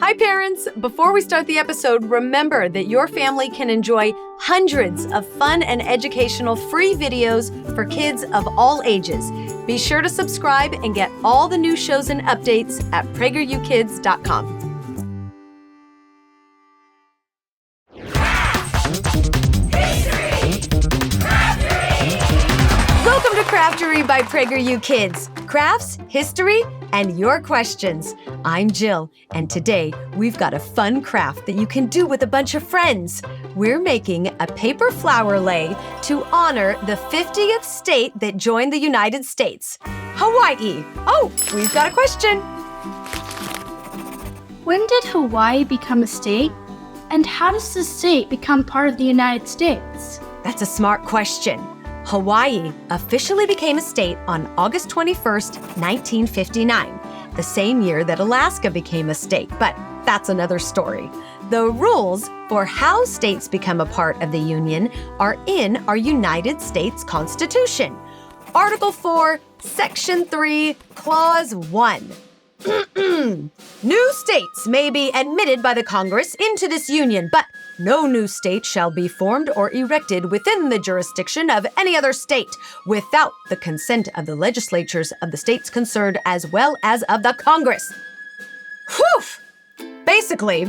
Hi, parents! Before we start the episode, remember that your family can enjoy hundreds of fun and educational free videos for kids of all ages. Be sure to subscribe and get all the new shows and updates at pragerukids.com. Welcome to Craftory by PragerU Kids. Crafts, history, and your questions. I'm Jill, and today we've got a fun craft that you can do with a bunch of friends. We're making a paper flower lei to honor the 50th state that joined the United States, Hawaii. Oh, we've got a question. When did Hawaii become a state? And how does the state become part of the United States? That's a smart question. Hawaii officially became a state on August 21st, 1959, the same year that Alaska became a state, but that's another story. The rules for how states become a part of the Union are in our United States Constitution. Article 4, Section 3, Clause 1. New states may be admitted by the Congress into this union, but no new state shall be formed or erected within the jurisdiction of any other state without the consent of the legislatures of the states concerned as well as of the Congress. Whew! Basically,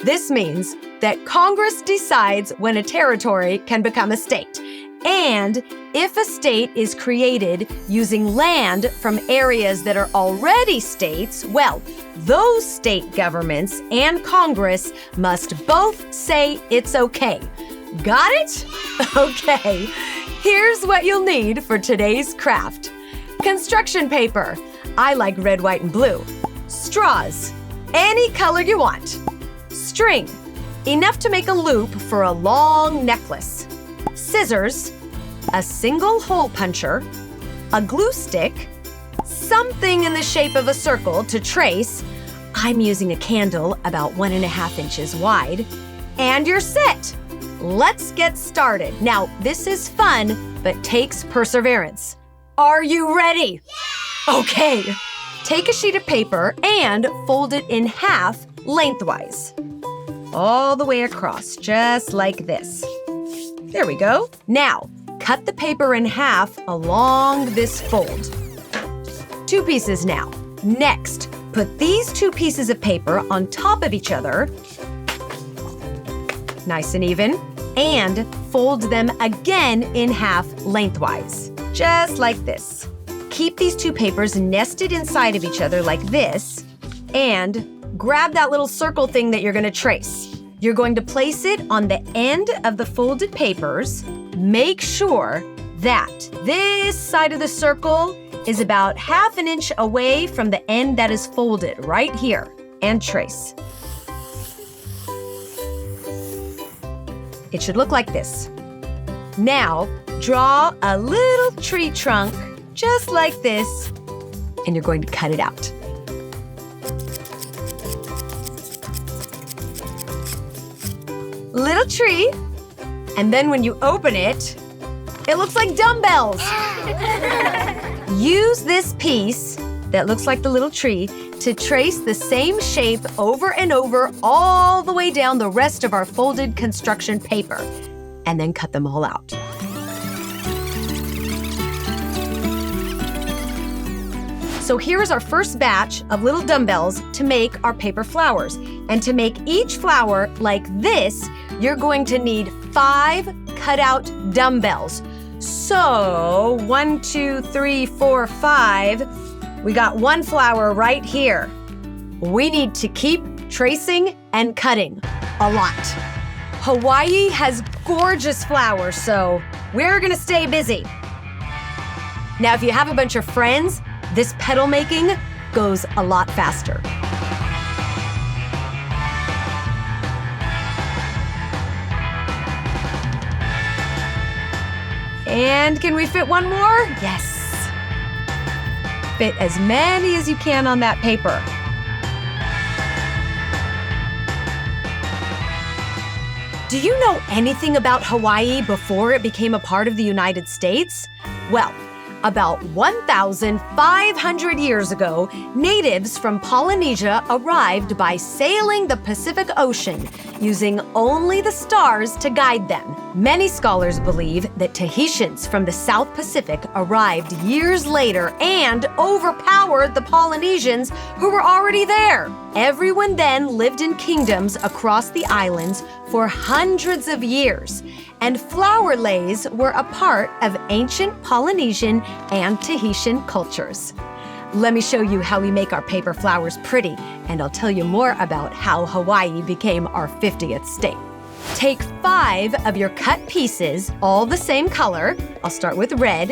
this means that Congress decides when a territory can become a state. And if a state is created using land from areas that are already states, well, those state governments and Congress must both say it's okay. Got it? Okay, here's what you'll need for today's craft. Construction paper. I like red, white, and blue. Straws. Any color you want. String. Enough to make a loop for a long necklace. Scissors, a single hole puncher, a glue stick, something in the shape of a circle to trace. I'm using a candle about 1.5 inches wide, and you're set. Let's get started. Now, this is fun, but takes perseverance. Are you ready? Yeah! Okay. Take a sheet of paper and fold it in half lengthwise. All the way across, just like this. There we go. Now, cut the paper in half along this fold. 2 pieces now. Next, put these 2 pieces of paper on top of each other, nice and even, and fold them again in half lengthwise, just like this. Keep these 2 papers nested inside of each other like this, and grab that little circle thing that you're going to trace. You're going to place it on the end of the folded papers. Make sure that this side of the circle is about 1/2 inch away from the end that is folded, right here, and trace. It should look like this. Now, draw a little tree trunk, just like this, and you're going to cut it out. Little tree, and then when you open it, it looks like dumbbells. Use this piece that looks like the little tree to trace the same shape over and over all the way down the rest of our folded construction paper, and then cut them all out. So here is our first batch of little dumbbells to make our paper flowers. And to make each flower like this, you're going to need 5 cutout dumbbells. So 1, 2, 3, 4, 5. We got 1 flower right here. We need to keep tracing and cutting a lot. Hawaii has gorgeous flowers, so we're gonna stay busy. Now, if you have a bunch of friends, this petal making goes a lot faster. And can we fit 1 more? Yes. Fit as many as you can on that paper. Do you know anything about Hawaii before it became a part of the United States? Well, About 1,500 years ago, natives from Polynesia arrived by sailing the Pacific Ocean, using only the stars to guide them. Many scholars believe that Tahitians from the South Pacific arrived years later and overpowered the Polynesians who were already there. Everyone then lived in kingdoms across the islands for hundreds of years, and flower leis were a part of ancient Polynesian and Tahitian cultures. Let me show you how we make our paper flowers pretty, and I'll tell you more about how Hawaii became our 50th state. Take 5 of your cut pieces, all the same color, I'll start with red,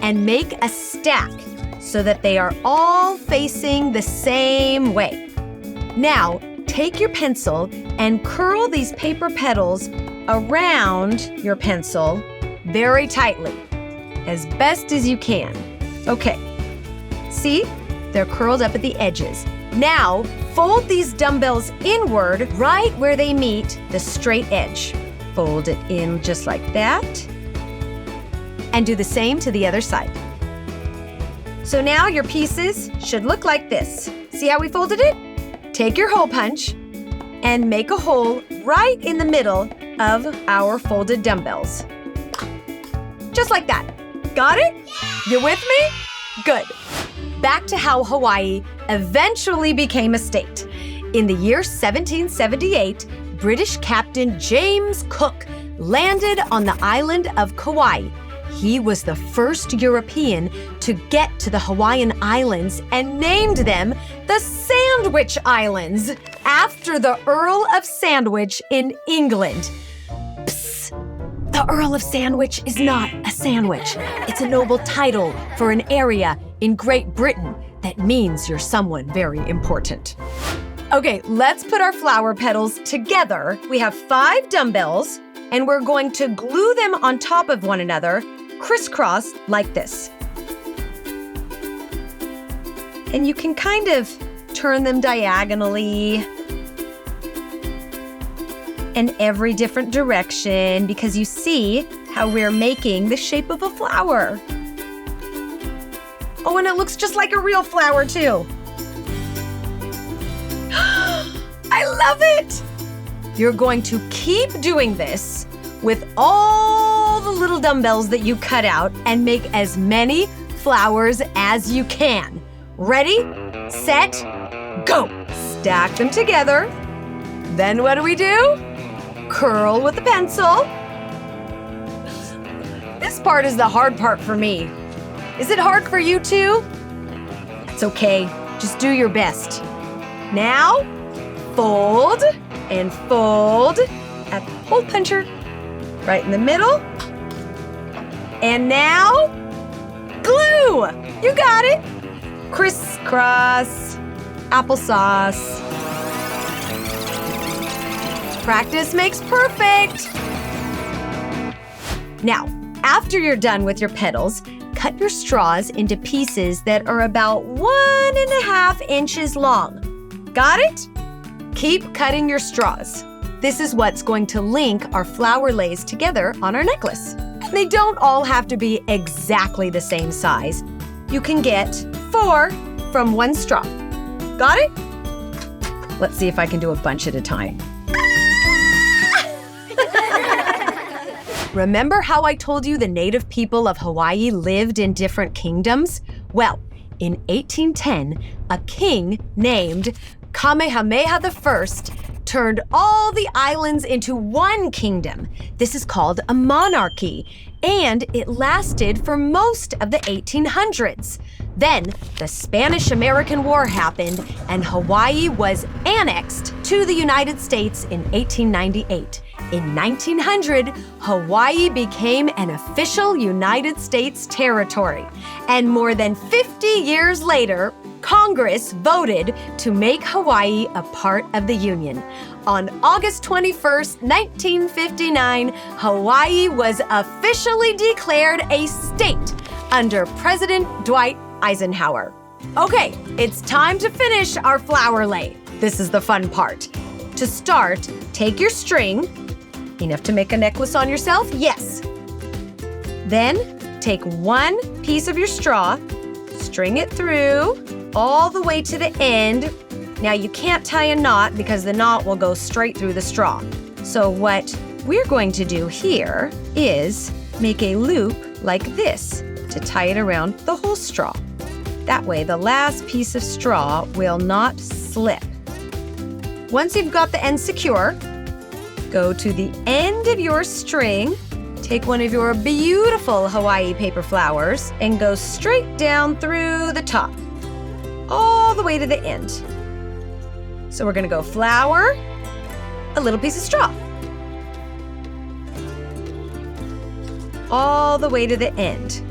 and make a stack so that they are all facing the same way. Now, take your pencil and curl these paper petals around your pencil very tightly, as best as you can. Okay, see? They're curled up at the edges. Now, fold these dumbbells inward right where they meet the straight edge. Fold it in just like that. And do the same to the other side. So now your pieces should look like this. See how we folded it? Take your hole punch and make a hole right in the middle of our folded dumbbells. Just like that. Got it? You with me? Good. Back to how Hawaii eventually became a state. In the year 1778, British Captain James Cook landed on the island of Kauai. He was the first European to get to the Hawaiian Islands and named them the Sandwich Islands, after the Earl of Sandwich in England. Psst! The Earl of Sandwich is not a sandwich. It's a noble title for an area in Great Britain that means you're someone very important. Okay, let's put our flower petals together. We have 5 dumbbells, and we're going to glue them on top of one another, crisscross like this. And you can kind of turn them diagonally in every different direction because you see how we're making the shape of a flower. Oh, and it looks just like a real flower too. I love it! You're going to keep doing this with all the little dumbbells that you cut out and make as many flowers as you can. Ready, set, go! Stack them together. Then what do? Curl with the pencil. This part is the hard part for me. Is it hard for you too? It's okay, just do your best. Now, fold and fold at the hole puncher right in the middle. And now, glue! You got it! Crisscross, applesauce. Practice makes perfect! Now, after you're done with your petals, cut your straws into pieces that are about 1.5 inches long. Got it? Keep cutting your straws. This is what's going to link our flower leis together on our necklace. They don't all have to be exactly the same size. You can get 4 from one straw. Got it? Let's see if I can do a bunch at a time. Remember how I told you the native people of Hawaii lived in different kingdoms? Well, in 1810, a king named Kamehameha I turned all the islands into one kingdom. This is called a monarchy, and it lasted for most of the 1800s. Then, the Spanish-American War happened, and Hawaii was annexed to the United States in 1898. In 1900, Hawaii became an official United States territory. And more than 50 years later, Congress voted to make Hawaii a part of the Union. On August 21st, 1959, Hawaii was officially declared a state under President Dwight Eisenhower. Okay, it's time to finish our flower lei. This is the fun part. To start, take your string. Enough to make a necklace on yourself? Yes. Then Take one piece of your straw, string it through all the way to the end. Now you can't tie a knot because the knot will go straight through the straw. So what we're going to do here is make a loop like this to tie it around the whole straw. That way the last piece of straw will not slip. Once you've got the end secure, go to the end of your string, take one of your beautiful Hawaii paper flowers, and go straight down through the top, all the way to the end. So we're gonna go flower, a little piece of straw, all the way to the end.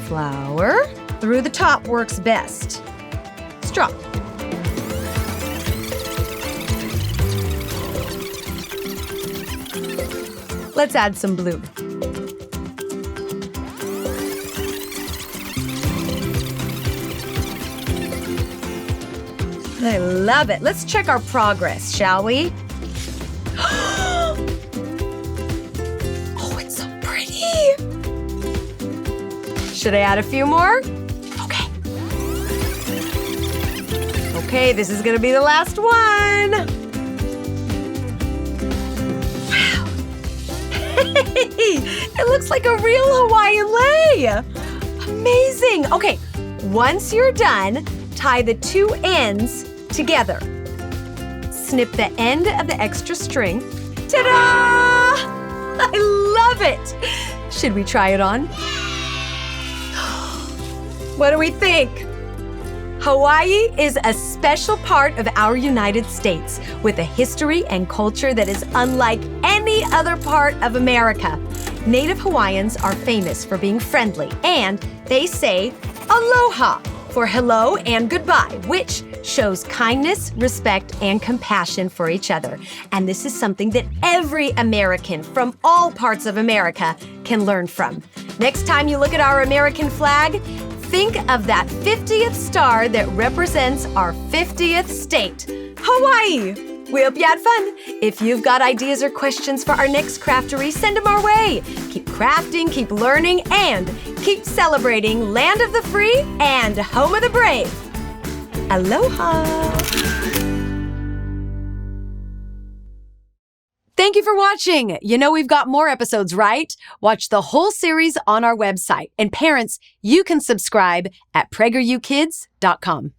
Flower, through the top works best. Straw. Let's add some blue. I love it. Let's check our progress, shall we? Oh, it's so pretty. Should I add a few more? Okay. Okay, this is gonna be the last one. Wow. Hey, it looks like a real Hawaiian lei. Amazing. Okay, once you're done, tie the two ends together. Snip the end of the extra string. Ta-da! I love it. Should we try it on? What do we think? Hawaii is a special part of our United States with a history and culture that is unlike any other part of America. Native Hawaiians are famous for being friendly, and they say aloha for hello and goodbye, which shows kindness, respect, and compassion for each other. And this is something that every American from all parts of America can learn from. Next time you look at our American flag, think of that 50th star that represents our 50th state, Hawaii. We hope you had fun. If you've got ideas or questions for our next Craftory, send them our way. Keep crafting, keep learning, and keep celebrating Land of the Free and Home of the Brave. Aloha! Thank you for watching. You know we've got more episodes, right? Watch the whole series on our website. And parents, you can subscribe at pragerukids.com.